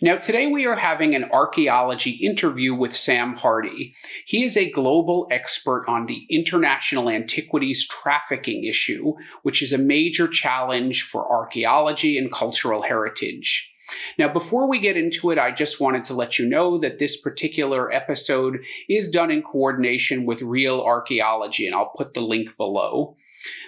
Now, today we are having an archaeology interview with Sam Hardy. He is a global expert on the international antiquities trafficking issue, which is a major challenge for archaeology and cultural heritage. Now, before we get into it, I just wanted to let you know that this particular episode is done in coordination with Real Archaeology, and I'll put the link below.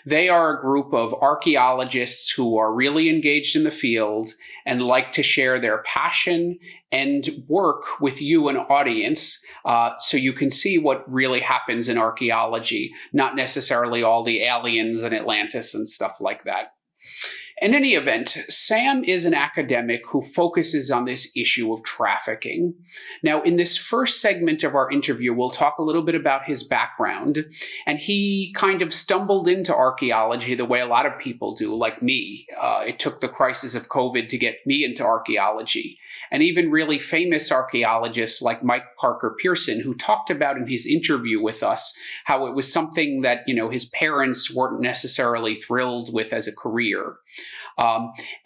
They are a group of archaeologists who are really engaged in the field and like to share their passion and work with you, an audience, so you can see what really happens in archaeology, not necessarily all the aliens and Atlantis and stuff like that. In any event, Sam is an academic who focuses on this issue of trafficking. Now, in this first segment of our interview, we'll talk a little bit about his background, and he kind of stumbled into archaeology the way a lot of people do, like me. It took the crisis of COVID to get me into archaeology, and even really famous archaeologists like Mike Parker Pearson, who talked about in his interview with us how it was something that, his parents weren't necessarily thrilled with as a career.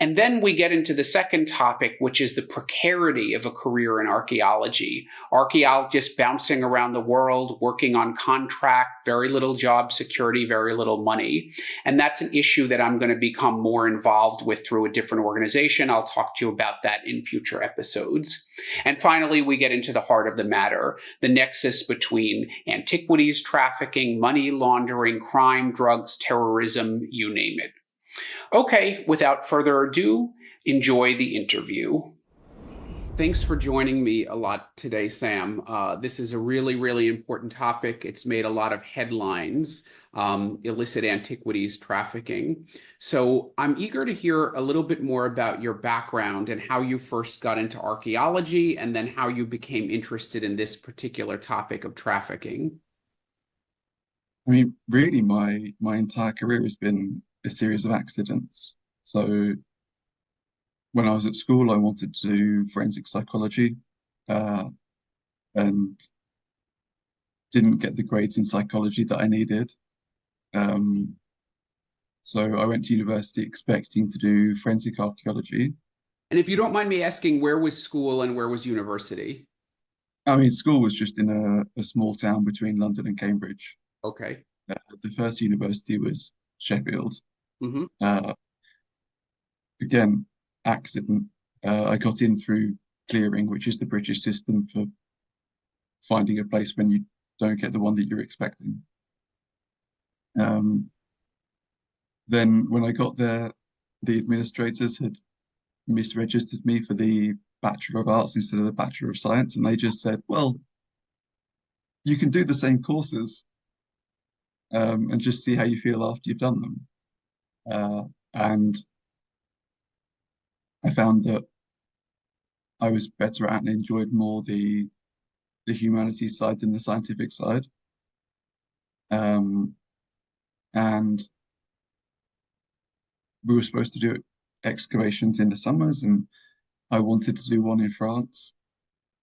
And then we get into the second topic, which is the precarity of a career in archaeology. Archaeologists bouncing around the world, working on contract, very little job security, very little money. And that's an issue that I'm going to become more involved with through a different organization. I'll talk to you about that in future episodes. And finally, we get into the heart of the matter, the nexus between antiquities trafficking, money laundering, crime, drugs, terrorism, you name it. Okay, without further ado, enjoy the interview. Thanks for joining me a lot today, Sam. This is a really, really important topic. It's made a lot of headlines, illicit antiquities trafficking. So I'm eager to hear a little bit more about your background and how you first got into archaeology and then how you became interested in this particular topic of trafficking. I mean, really, my entire career has been a series of accidents. So when I was at school, I wanted to do forensic psychology, and didn't get the grades in psychology that I needed. So I went to university expecting to do forensic archaeology. And if you don't mind me asking, where was school and where was university? I mean, school was just in a small town between London and Cambridge. Okay. The first university was Sheffield. Mm-hmm. Again, accident. I got in through clearing, which is the British system for finding a place when you don't get the one that you're expecting. Then when I got there, the administrators had misregistered me for the Bachelor of Arts instead of the Bachelor of Science, and they just said, well, you can do the same courses, and just see how you feel after you've done them. And I found that I was better at and enjoyed more the humanities side than the scientific side. And we were supposed to do excavations in the summers, and I wanted to do one in France.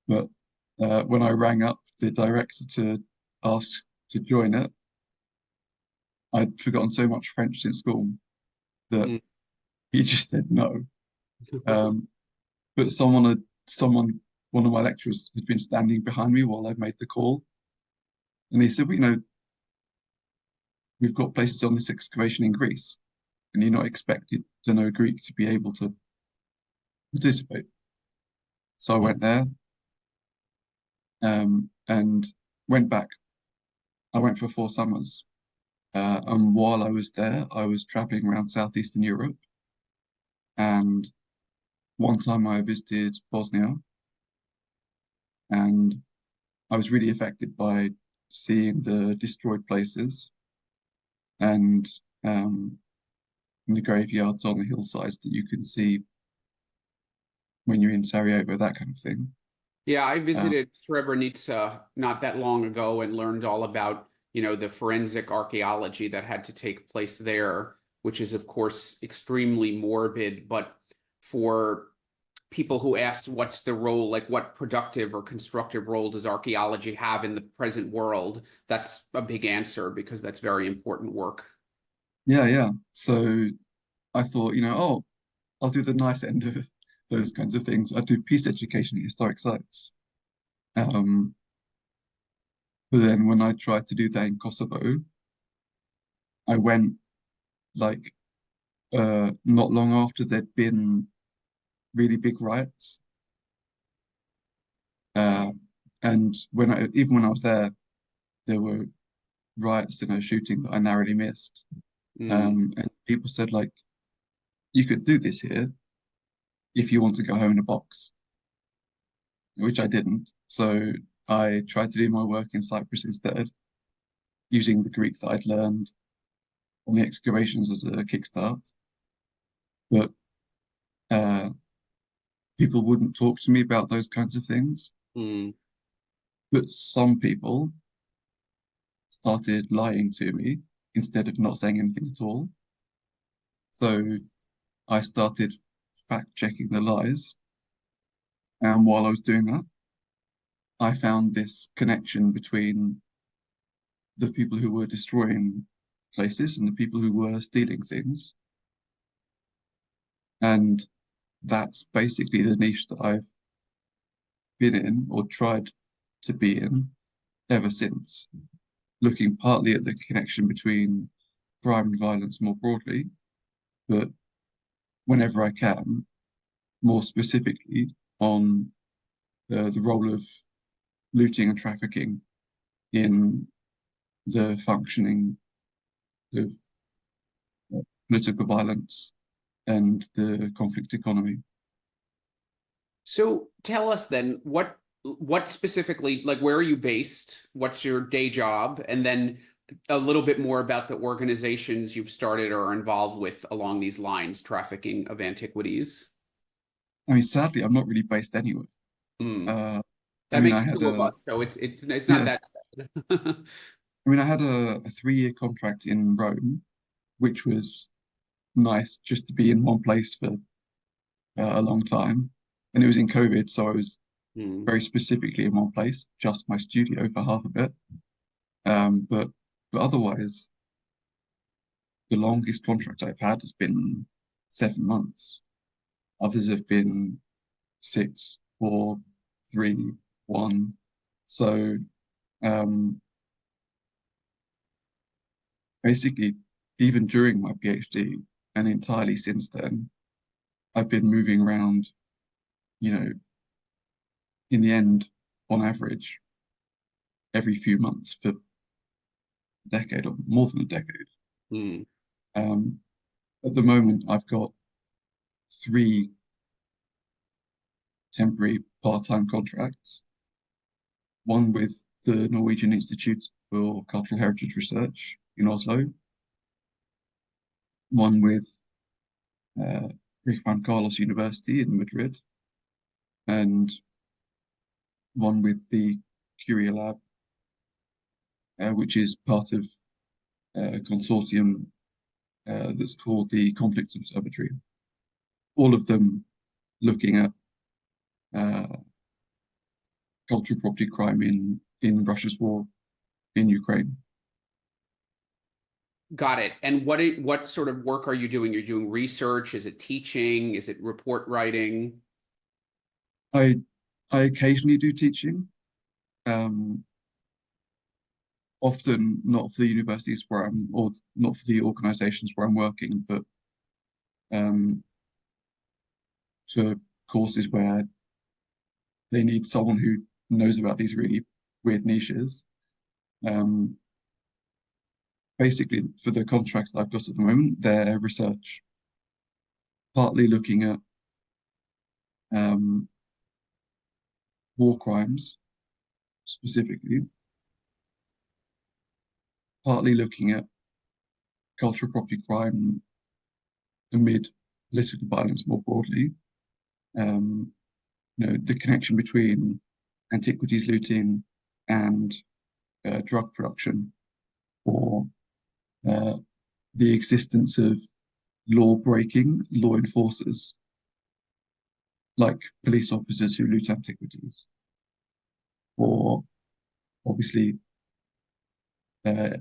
But when I rang up the director to ask to join it, I'd forgotten so much French in school that he just said no. But one of my lecturers had been standing behind me while I made the call, and he said, well, we've got places on this excavation in Greece, and you're not expected to know Greek to be able to participate. So I went there, and went back. I went for 4 summers. And while I was there, I was traveling around Southeastern Europe. And one time I visited Bosnia, and I was really affected by seeing the destroyed places and the graveyards on the hillsides that you can see when you're in Sarajevo, that kind of thing. Yeah, I visited Srebrenica not that long ago and learned all about, the forensic archaeology that had to take place there, which is, of course, extremely morbid. But for people who ask what's the role, like what productive or constructive role does archaeology have in the present world, that's a big answer because that's very important work. Yeah. So I thought, I'll do the nice end of those kinds of things. I do peace education at historic sites. Um, but then when I tried to do that in Kosovo, I went like not long after there'd been really big riots. Uh, and even when I was there were riots and a shooting that I narrowly missed. Mm. And people said like, you could do this here if you want to go home in a box, which I didn't. So I tried to do my work in Cyprus instead, using the Greek that I'd learned on the excavations as a kickstart. But uh, people wouldn't talk to me about those kinds of things. Mm. But some people started lying to me instead of not saying anything at all. So I started fact checking the lies. And while I was doing that, I found this connection between the people who were destroying places and the people who were stealing things. And that's basically the niche that I've been in or tried to be in ever since, looking partly at the connection between crime and violence more broadly, but whenever I can, more specifically on the role of looting and trafficking in the functioning of political violence and the conflict economy. So tell us then, what specifically, like, where are you based? What's your day job? And then a little bit more about the organizations you've started or are involved with along these lines, trafficking of antiquities. I mean, sadly, I'm not really based anywhere. Hmm. Uh, I That mean, I makes had two of a us, so it's not yeah. that bad. I mean, I had a 3-year contract in Rome, which was nice just to be in one place for a long time. And it was in COVID, so I was Hmm. very specifically in one place, just my studio for half of it. But otherwise, the longest contract I've had has been 7 months. Others have been 6, 4, 3, 1. So um, basically, even during my PhD and entirely since then, I've been moving around, you know, in the end, on average, every few months for a decade or more than a decade. Hmm. Um, at the moment, I've got 3 temporary part-time contracts, one with the Norwegian Institute for Cultural Heritage Research in Oslo, one with Juan Carlos University in Madrid, and one with the Curia Lab, which is part of a consortium that's called the Conflict Observatory. All of them looking at uh, cultural property crime in Russia's war in Ukraine. Got it. And what sort of work are you doing? You're doing research? Is it teaching? Is it report writing? I I occasionally do teaching, um, often not for the universities where or not for the organisations where I'm working, but um, for courses where they need someone who knows about these really weird niches. Um, Basically, for the contracts that I've got at the moment, they're research, partly looking at um, war crimes specifically, partly looking at cultural property crime amid political violence more broadly. Um, the connection between antiquities looting and drug production, or uh, the existence of law breaking law enforcers, like police officers who loot antiquities, or obviously uh,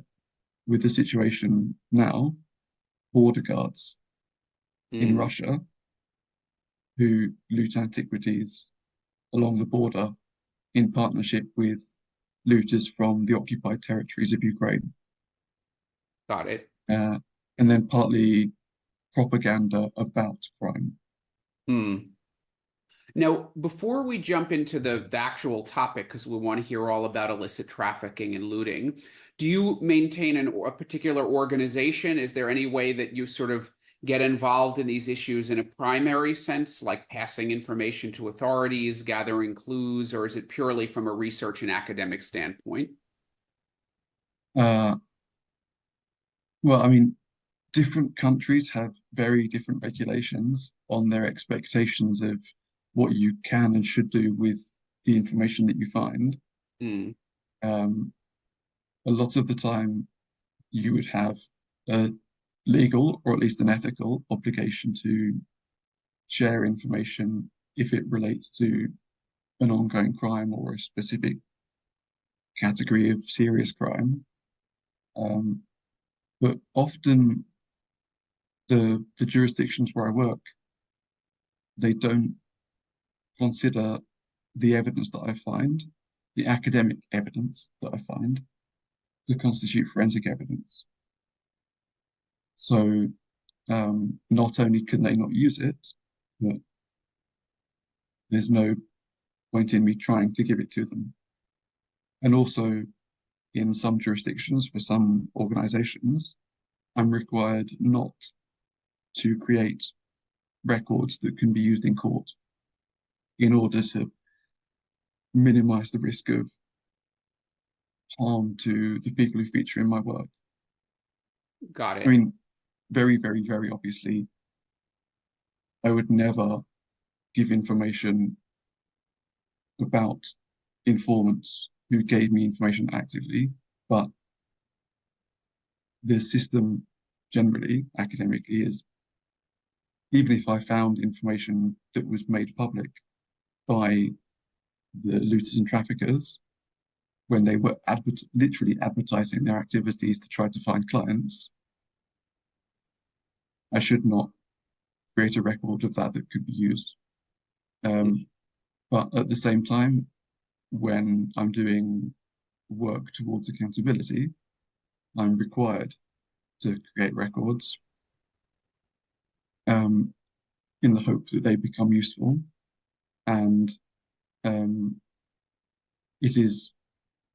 with the situation now, border guards in Hmm. Russia who loot antiquities along the border in partnership with looters from the occupied territories of Ukraine. Got it. Uh, and then partly propaganda about crime. Hmm. Now, before we jump into the actual topic, because we want to hear all about illicit trafficking and looting, do you maintain a particular organization? Is there any way that you sort of get involved in these issues in a primary sense, like passing information to authorities, gathering clues, or is it purely from a research and academic standpoint? Uh, well, I mean, different countries have very different regulations on their expectations of what you can and should do with the information that you find. Hmm. Um, a lot of the time, you would have a legal or at least an ethical obligation to share information if it relates to an ongoing crime or a specific category of serious crime. Um, but often the jurisdictions where I work, they don't consider the evidence that I find, the academic evidence that I find, to constitute forensic evidence. So not only can they not use it, but there's no point in me trying to give it to them. And also, in some jurisdictions, for some organizations, I'm required not to create records that can be used in court in order to minimize the risk of harm to the people who feature in my work. Got I it. mean, very, very, very obviously, I would never give information about informants who gave me information actively, but the system generally, academically, is even if I found information that was made public by the looters and traffickers when they were literally advertising their activities to try to find clients, I should not create a record of that that could be used. Um, but at the same time, when I'm doing work towards accountability, I'm required to create records um, in the hope that they become useful. And um, it is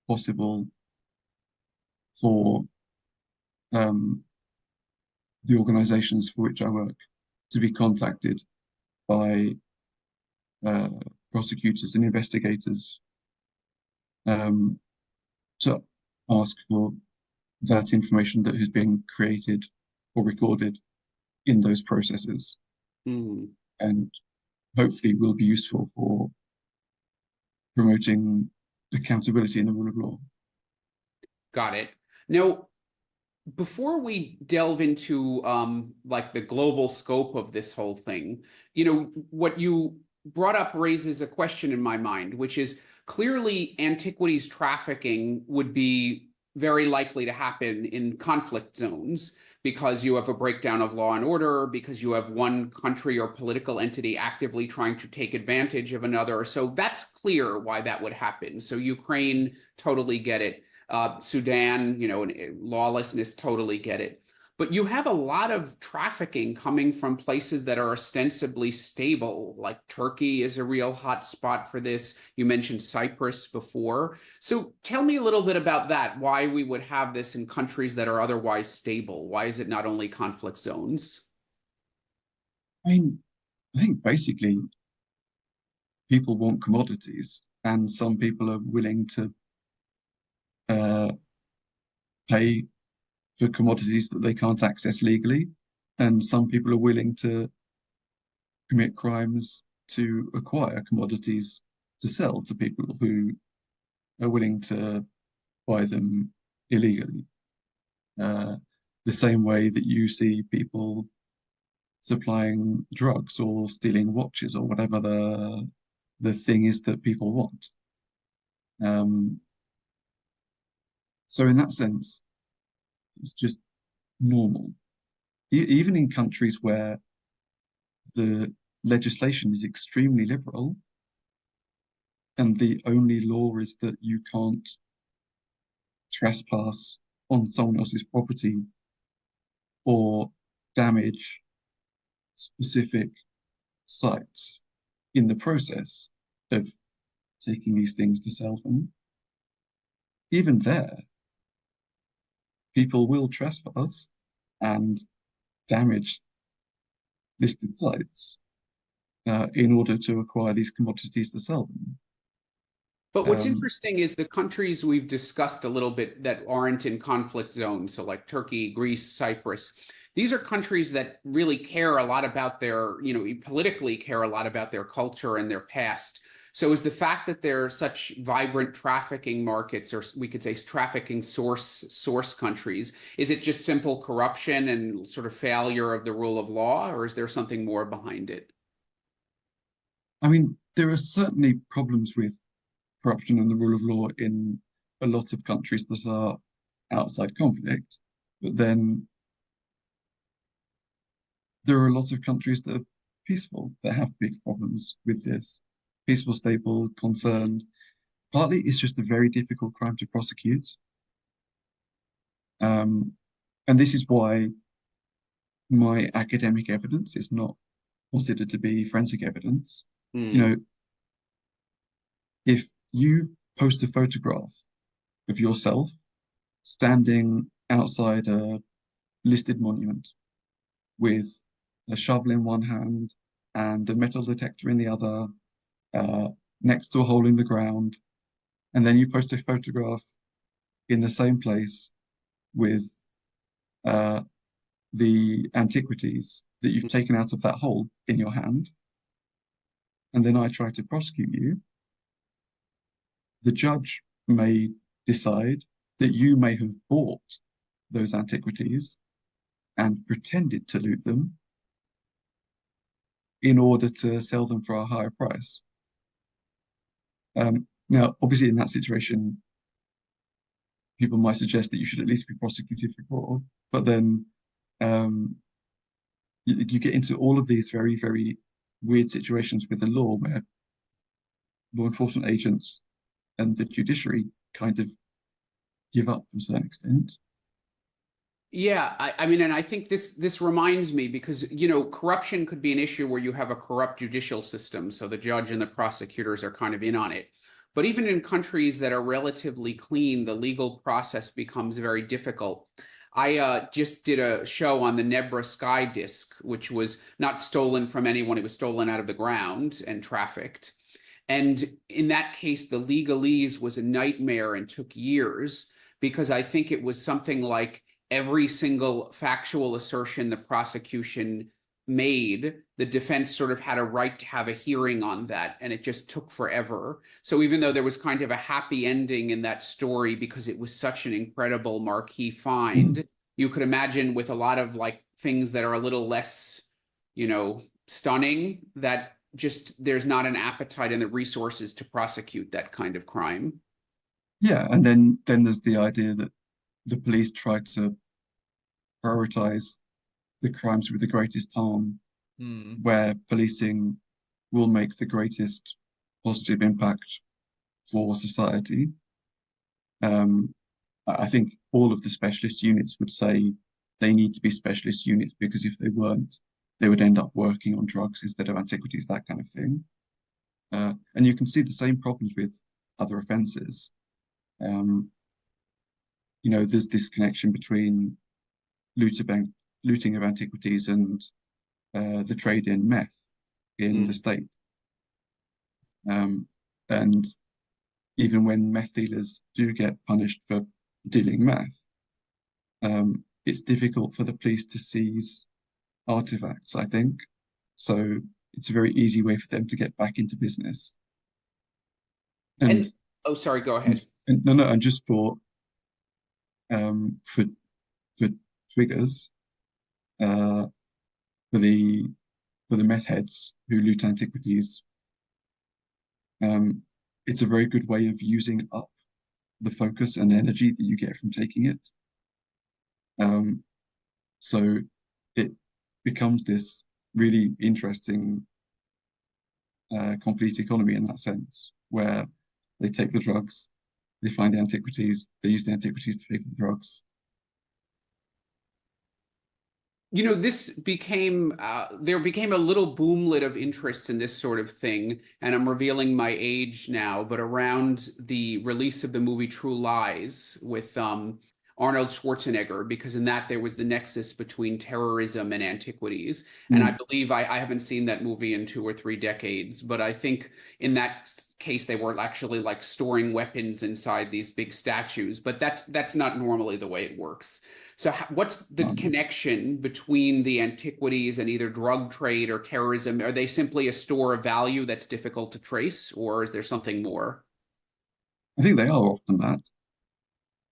possible for um, the organizations for which I work to be contacted by uh, prosecutors and investigators um, to ask for that information that has been created or recorded in those processes Hmm. and hopefully will be useful for promoting accountability in the rule of law. Got it. Now, before we delve into like the global scope of this whole thing, what you brought up raises a question in my mind, which is clearly antiquities trafficking would be very likely to happen in conflict zones because you have a breakdown of law and order, because you have one country or political entity actively trying to take advantage of another. So that's clear why that would happen. So Ukraine, totally get it. Sudan, lawlessness, totally get it. But you have a lot of trafficking coming from places that are ostensibly stable, like Turkey is a real hot spot for this. You mentioned Cyprus before. So tell me a little bit about that, why we would have this in countries that are otherwise stable. Why is it not only conflict zones? I mean, I think basically people want commodities, and some people are willing to uh, pay for commodities that they can't access legally, and some people are willing to commit crimes to acquire commodities to sell to people who are willing to buy them illegally. Uh, the same way that you see people supplying drugs or stealing watches or whatever the thing is that people want. Um, so in that sense, it's just normal. Even in countries where the legislation is extremely liberal, and the only law is that you can't trespass on someone else's property or damage specific sites in the process of taking these things to sell them. Even there, people will trespass and damage listed sites in order to acquire these commodities to sell them. But what's Um, interesting is the countries we've discussed a little bit that aren't in conflict zones, so like Turkey, Greece, Cyprus, these are countries that really care a lot about their, politically care a lot about their culture and their past. So is the fact that they're such vibrant trafficking markets, or we could say trafficking source countries, is it just simple corruption and sort of failure of the rule of law, or is there something more behind it? I mean, there are certainly problems with corruption and the rule of law in a lot of countries that are outside conflict, but then there are a lot of countries that are peaceful, that have big problems with this. Peaceful, stable, concerned. Partly it's just a very difficult crime to prosecute. Um, and this is why my academic evidence is not considered to be forensic evidence. You Hmm. know, if you post a photograph of yourself standing outside a listed monument with a shovel in one hand and a metal detector in the other, uh, next to a hole in the ground, and then you post a photograph in the same place with uh, the antiquities that you've taken out of that hole in your hand, and then I try to prosecute you, the judge may decide that you may have bought those antiquities and pretended to loot them in order to sell them for a higher price. Now, obviously, in that situation, people might suggest that you should at least be prosecuted for fraud, but then um, you get into all of these very, very weird situations with the law where law enforcement agents and the judiciary kind of give up to a certain extent. Yeah, I mean, and I think this reminds me because corruption could be an issue where you have a corrupt judicial system, so the judge and the prosecutors are kind of in on it. But even in countries that are relatively clean, the legal process becomes very difficult. I just did a show on the Nebra Sky Disk, which was not stolen from anyone; it was stolen out of the ground and trafficked. And in that case, the legalese was a nightmare and took years because I think it was something like every single factual assertion the prosecution made, the defense sort of had a right to have a hearing on that, and it just took forever. So even though there was kind of a happy ending in that story because it was such an incredible marquee find, you could imagine with a lot of like things that are a little less, stunning, that just there's not an appetite and the resources to prosecute that kind of crime. Yeah, and then there's the idea that the police try to prioritize the crimes with the greatest harm, Hmm. where policing will make the greatest positive impact for society. Um, I think all of the specialist units would say they need to be specialist units because if they weren't, they would end up working on drugs instead of antiquities, that kind of thing. And you can see the same problems with other offences. Um, there's this connection between looting of antiquities and the trade in meth in the Hmm. state. And even when meth dealers do get punished for dealing meth, it's difficult for the police to seize artifacts, I think. So it's a very easy way for them to get back into business. And, And oh, sorry, go and, ahead. and no, no, and just um, for for triggers, uh, for the for the meth heads who loot antiquities, um, it's a very good way of using up the focus and energy that you get from taking it. Um, so it becomes this really interesting complete economy in that sense, where they take the drugs, they find the antiquities, they use the antiquities to pay for the drugs. This became there became a little boomlet of interest in this sort of thing, and I'm revealing my age now, but around the release of the movie True Lies with Arnold Schwarzenegger, because in that there was the nexus between terrorism and antiquities. And I Mm, believe I haven't seen that movie in 2 or 3 decades, but I think in that case they were actually like storing weapons inside these big statues, but that's not normally the way it works. So, what's the um, connection between the antiquities and either drug trade or terrorism? Are they simply a store of value that's difficult to trace, or is there something more? I think they are often that.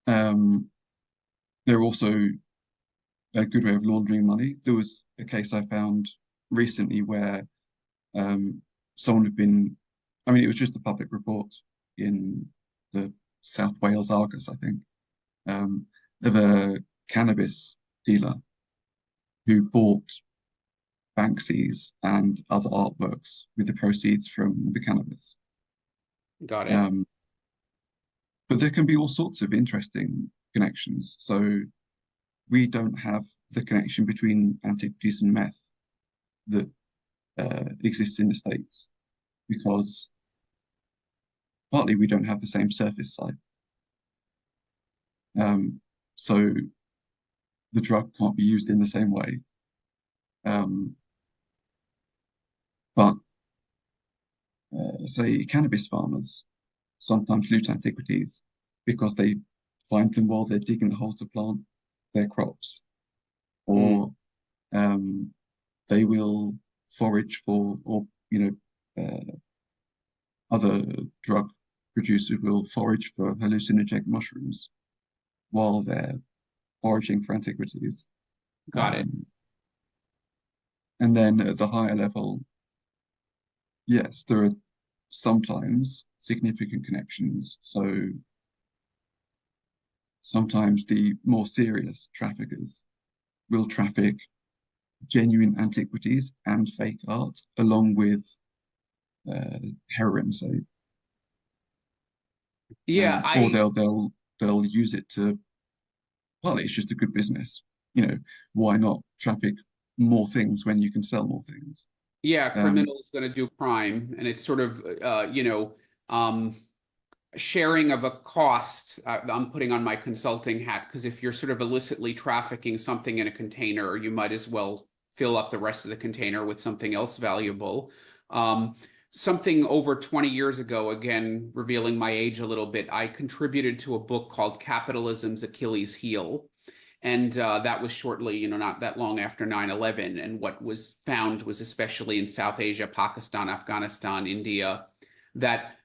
Um, they're also a good way of laundering money. There was a case I found recently where um, someone had been, I mean, it was just a public report in the South Wales Argus, I think, um, of a cannabis dealer who bought Banksy's and other artworks with the proceeds from the cannabis. Got it. Um, but there can be all sorts of interesting connections. So we don't have the connection between antiquities and meth that exists in the States because partly we don't have the same surface site. Um, so the drug can't be used in the same way. Um, but say cannabis farmers sometimes loot antiquities because they find them while they're digging the hole to plant their crops, Mm, or they will forage for, or other drug producers will forage for hallucinogenic mushrooms while they're foraging for antiquities. got it. Um, and then at the higher level, yes, there are sometimes significant connections. So sometimes the more serious traffickers will traffic genuine antiquities and fake art along with uh, heroin, say, Yeah, or I they'll use it to. Well, it's just a good business. You know, why not traffic more things when you can sell more things? yeah, Um, criminals going to do crime, and it's sort of um, sharing of a cost. I'm putting on my consulting hat because if you're sort of illicitly trafficking something in a container, you might as well fill up the rest of the container with something else valuable. Um, Something over 20 years ago, again, revealing my age a little bit, I contributed to a book called Capitalism's Achilles heel. And that was shortly, not that long after 9/11. And what was found was, especially in South Asia, Pakistan, Afghanistan, India, that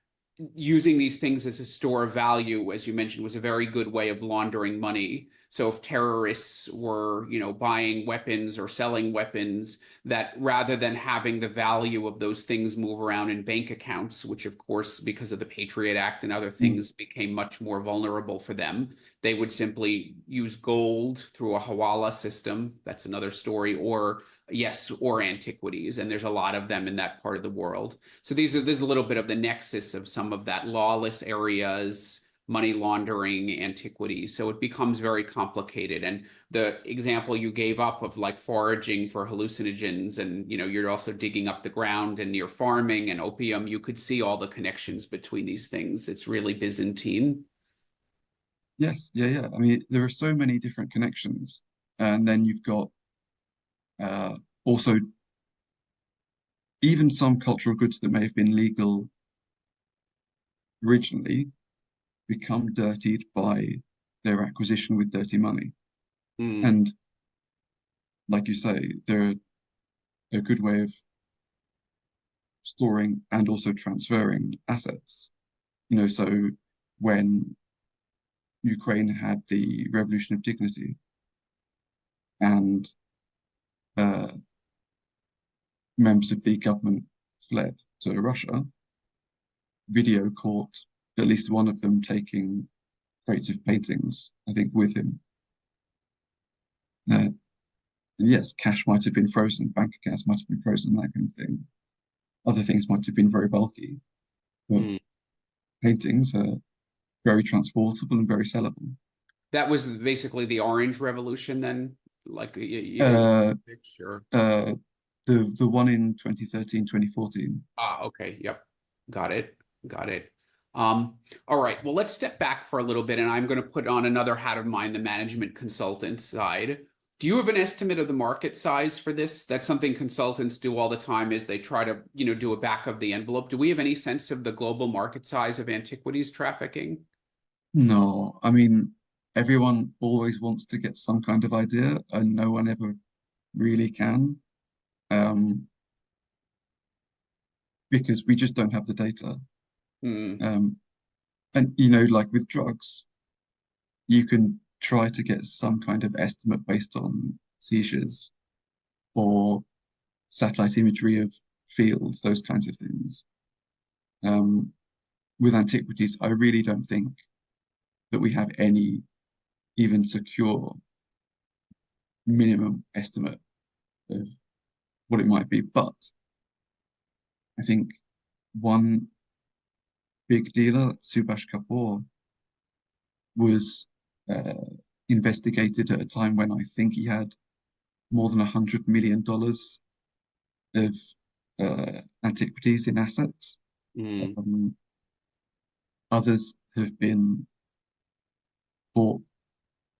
using these things as a store of value, as you mentioned, was a very good way of laundering money. So if terrorists were, buying weapons or selling weapons, that rather than having the value of those things move around in bank accounts, which of course, because of the Patriot Act and other mm, things, became much more vulnerable for them, they would simply use gold through a hawala system. That's another story, or yes, or antiquities. And there's a lot of them in that part of the world. So there's a little bit of the nexus of some of that lawless areas, money laundering, antiquities. So it becomes very complicated. And the example you gave up of like foraging for hallucinogens, and you're also digging up the ground and you're farming and opium, you could see all the connections between these things. It's really Byzantine. yes, yeah, yeah. I mean, there are so many different connections, and then you've got also even some cultural goods that may have been legal originally become dirtied by their acquisition with dirty money. Mm. And like you say, they're a good way of storing and also transferring assets. So when Ukraine had the Revolution of Dignity and uh, members of the government fled to Russia, video caught at least one of them taking crates of paintings, I think, with him. And yes, cash might have been frozen, bank accounts might have been frozen, that kind of thing. other things might have been very bulky, but Mm. paintings are very transportable and very sellable. That was basically the Orange Revolution then? Like you didn't Uh, sure. uh, the one in 2013, 2014. Ah, okay. Yep. Got it. Got it. All right. Well, let's step back for a little bit, and I'm going to put on another hat of mine, the management consultant side. Do you have an estimate of the market size for this? That's something consultants do all the time is they try to, do a back of the envelope. Do we have any sense of the global market size of antiquities trafficking? No, I mean, everyone always wants to get some kind of idea, and no one ever really can, um, because we just don't have the data. Hmm. Um, and like with drugs, you can try to get some kind of estimate based on seizures or satellite imagery of fields, those kinds of things. Um, with antiquities, I really don't think that we have any even secure minimum estimate of what it might be. But I think one big dealer, Subhash Kapoor, was uh, investigated at a time when I think he had more than $100 million of antiquities in assets. Hmm. Um, Others have been bought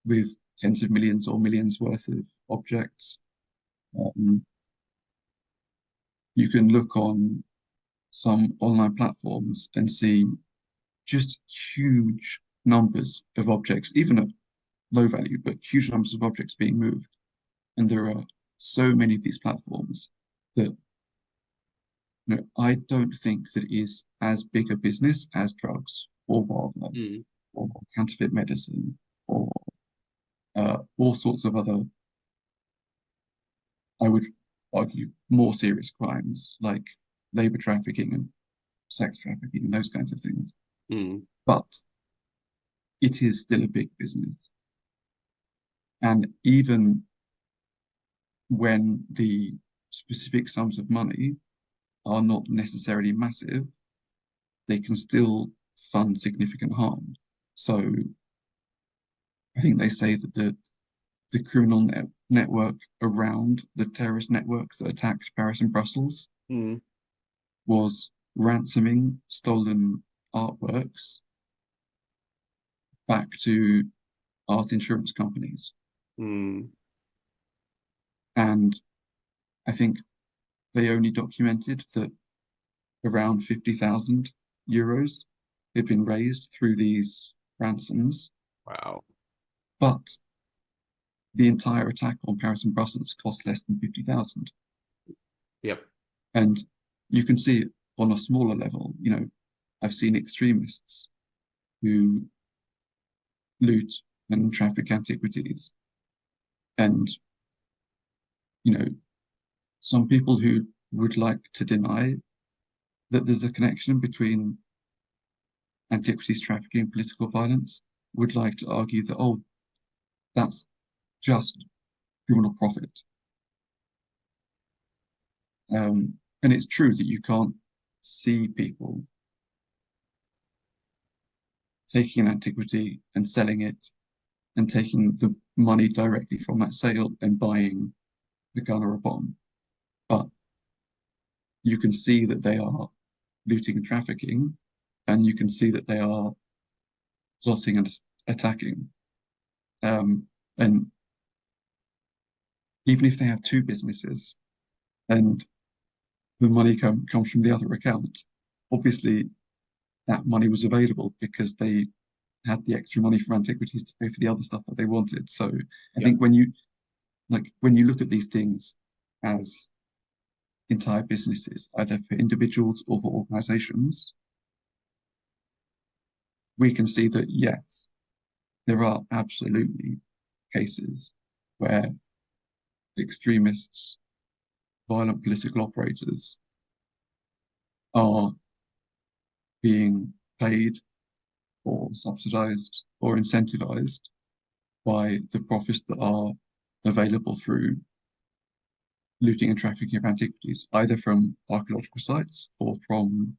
with tens of millions or millions worth of objects. Um, you can look on some online platforms and see just huge numbers of objects, even at low value, but huge numbers of objects being moved. And there are so many of these platforms that I don't think that it is as big a business as drugs or wildlife Hmm. or counterfeit medicine or all sorts of other, I would argue, more serious crimes like labor trafficking and sex trafficking and those kinds of things. Hmm. But it is still a big business. And even when the specific sums of money are not necessarily massive, they can still fund significant harm. So I think they say that the criminal network around the terrorist network that attacked Paris and Brussels Hmm. was ransoming stolen artworks back to art insurance companies. Hmm. And I think they only documented that around 50,000 euros had been raised through these ransoms. Wow. But the entire attack on Paris and Brussels cost less than 50,000. Yep. And you can see it on a smaller level. I've seen extremists who loot and traffic antiquities. And, you know, some people who would like to deny that there's a connection between antiquities trafficking and political violence would like to argue that, oh, that's just criminal profit. And it's true that you can't see people taking an antiquity and selling it and taking the money directly from that sale and buying a gun or a bomb. But you can see that they are looting and trafficking, and you can see that they are plotting and attacking. Um, and even if they have two businesses and the money comes from the other account, obviously that money was available because they had the extra money from antiquities to pay for the other stuff that they wanted. So I Yep. think when you look at these things as entire businesses, either for individuals or for organizations, we can see that yes, there are absolutely cases where extremists, violent political operators are being paid or subsidized or incentivized by the profits that are available through looting and trafficking of antiquities, either from archaeological sites or from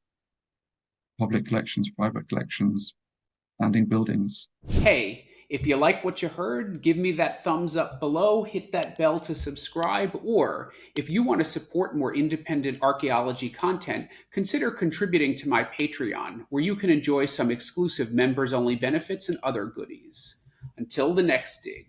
public collections, private collections, and in buildings. Hey, if you like what you heard, give me that thumbs up below, hit that bell to subscribe, or if you want to support more independent archaeology content, consider contributing to my Patreon, where you can enjoy some exclusive members only benefits and other goodies. Until the next dig.